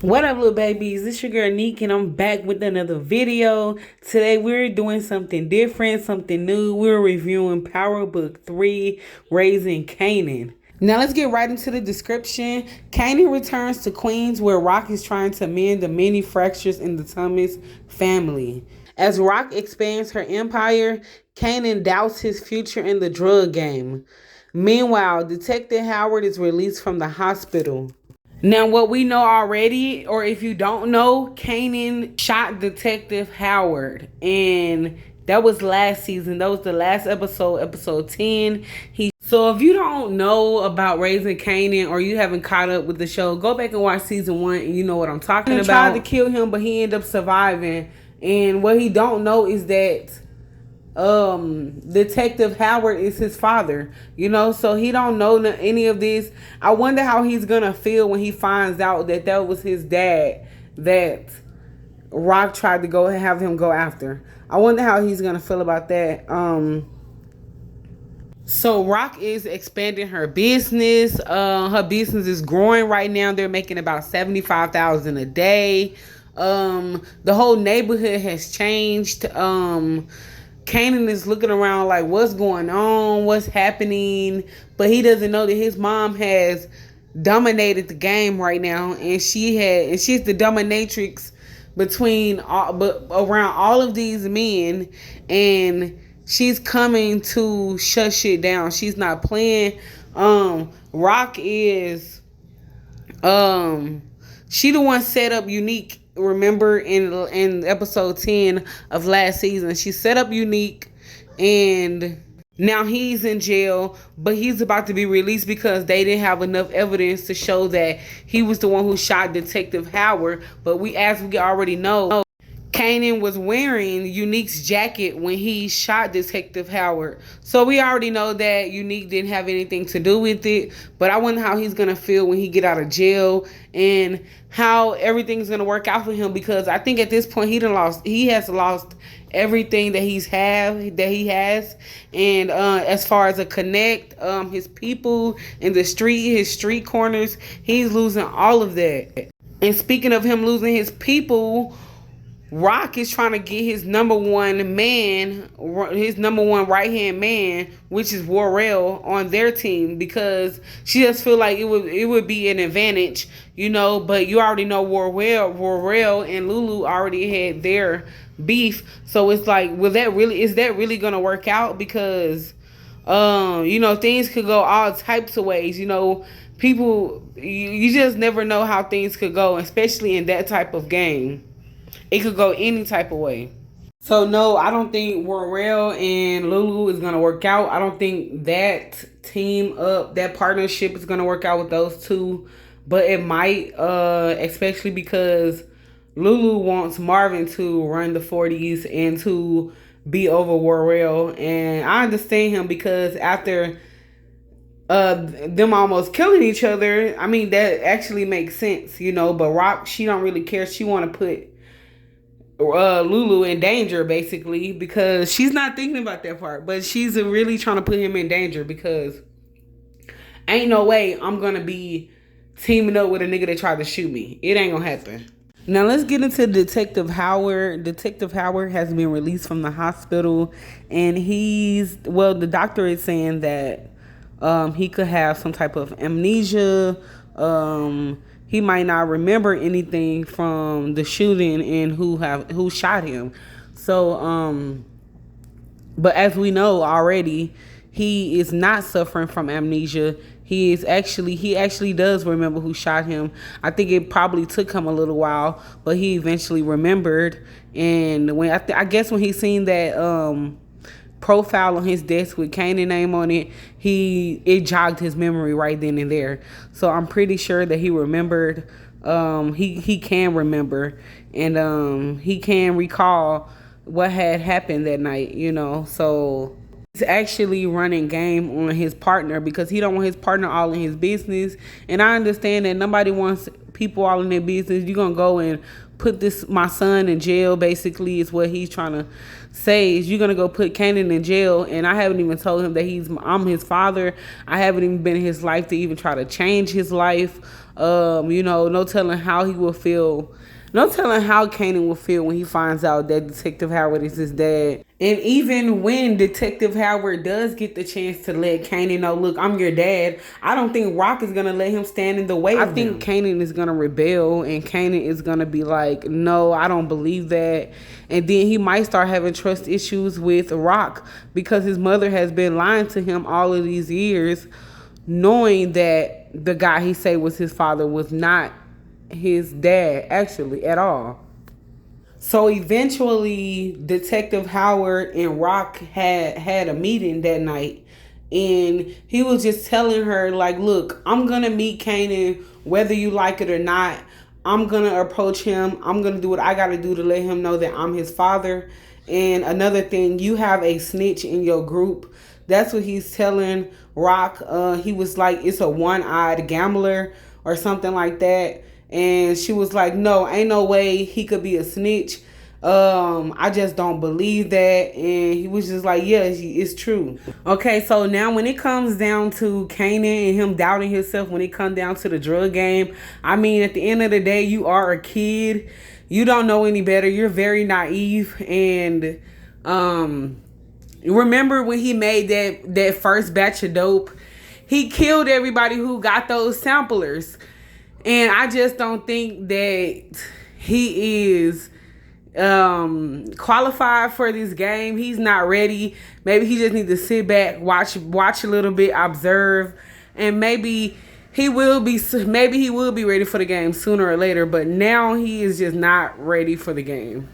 What up, little babies? This your girl Neek, and I'm back with another video. Today we're doing something different, something new. We're reviewing Power Book 3, Raising Kanan. Now let's get right into the description. Kanan returns to Queens, where Rock is trying to mend the many fractures in the Thomas family. As Rock expands her empire, Kanan doubts his future in the drug game. Meanwhile, Detective Howard is released from the hospital. Now, what we know already, or if you don't know, Kanan shot Detective Howard, and that was last season. That was the last episode, episode 10. So if you don't know about Raising Kanan, or you haven't caught up with the show, go back and watch season 1, and you know what I'm talking about. He tried to kill him, but he ended up surviving. And what he don't know is that Detective Howard is his father, so he don't know any of this. I wonder how he's gonna feel when he finds out that that was his dad that Rock tried to go and have him go after. I wonder how he's gonna feel about that. So Rock is expanding her business. Her business is growing right now. They're making about $75,000 a day. The whole neighborhood has changed. Kanan is looking around like, what's going on? What's happening? But he doesn't know that his mom has dominated the game right now, and she's the dominatrix around all of these men, and she's coming to shut shit down. She's not playing. Rock is she the one set up Unique. Remember in episode 10 of last season, she set up Unique, and now he's in jail, but he's about to be released because they didn't have enough evidence to show that he was the one who shot Detective Howard. But as we already know, Kanan was wearing Unique's jacket when he shot Detective Howard. So we already know that Unique didn't have anything to do with it. But I wonder how he's going to feel when he get out of jail, and how everything's going to work out for him, because I think at this point he has lost everything that he has. And as far as a connect, his people in the street, his street corners, he's losing all of that. And speaking of him losing his people, Rock is trying to get his number one right-hand man, which is Warrell, on their team, because she just feel like it would be an advantage, but you already know Warrell and Lulu already had their beef. So it's like, is that really gonna work out? Because things could go all types of ways. People, you just never know how things could go, especially in that type of game. It could go any type of way. So no, I don't think Warrell and Lulu is going to work out. I don't think that that partnership is going to work out with those two. But it might, especially because Lulu wants Marvin to run the 40s and to be over Warrell. And I understand him, because after them almost killing each other, I mean, that actually makes sense, But Rock, she don't really care. She want to put Lulu in danger, basically, because she's not thinking about that part, but she's really trying to put him in danger, because ain't no way I'm gonna be teaming up with a nigga that tried to shoot me. It ain't gonna happen. Now let's get into Detective Howard. Detective Howard has been released from the hospital, and the doctor is saying that he could have some type of amnesia. He might not remember anything from the shooting and who shot him. So, but as we know already, he is not suffering from amnesia. He actually does remember who shot him. I think it probably took him a little while, but he eventually remembered. And when I guess when he seen that profile on his desk with Kanan name on it, it jogged his memory right then and there. So I'm pretty sure that he remembered. He can remember, and he can recall what had happened that night, So he's actually running game on his partner, because he don't want his partner all in his business. And I understand that nobody wants people all in their business. You're gonna go and put this my son in jail, basically, is what he's trying to say. Is you're gonna go put Kanan in jail, and I haven't even told him that I'm his father. I haven't even been in his life to even try to change his life. No telling how he will feel. No telling how Kanan will feel when he finds out that Detective Howard is his dad. And even when Detective Howard does get the chance to let Kanan know, look, I'm your dad, I don't think Rock is going to let him stand in the way of him. I think Kanan is going to rebel, and Kanan is going to be like, no, I don't believe that. And then he might start having trust issues with Rock because his mother has been lying to him all of these years, knowing that the guy he said was his father was not his dad actually at all. So eventually Detective Howard and Rock had a meeting that night, and he was just telling her, like, look, I'm gonna meet Kanan whether you like it or not. I'm gonna approach him. I'm gonna do what I gotta do to let him know that I'm his father. And another thing, you have a snitch in your group. That's what he's telling Rock. He was like, it's a one-eyed gambler or something like that. And she was like, no, ain't no way he could be a snitch. I just don't believe that. And he was just like, yeah, it's true. Okay, so now when it comes down to Kanan and him doubting himself, when it comes down to the drug game, I mean, at the end of the day, you are a kid. You don't know any better. You're very naive. And remember when he made that first batch of dope, he killed everybody who got those samplers. And I just don't think that he is qualified for this game. He's not ready. Maybe he just needs to sit back, watch a little bit, observe, and maybe he will be ready for the game sooner or later. But now he is just not ready for the game.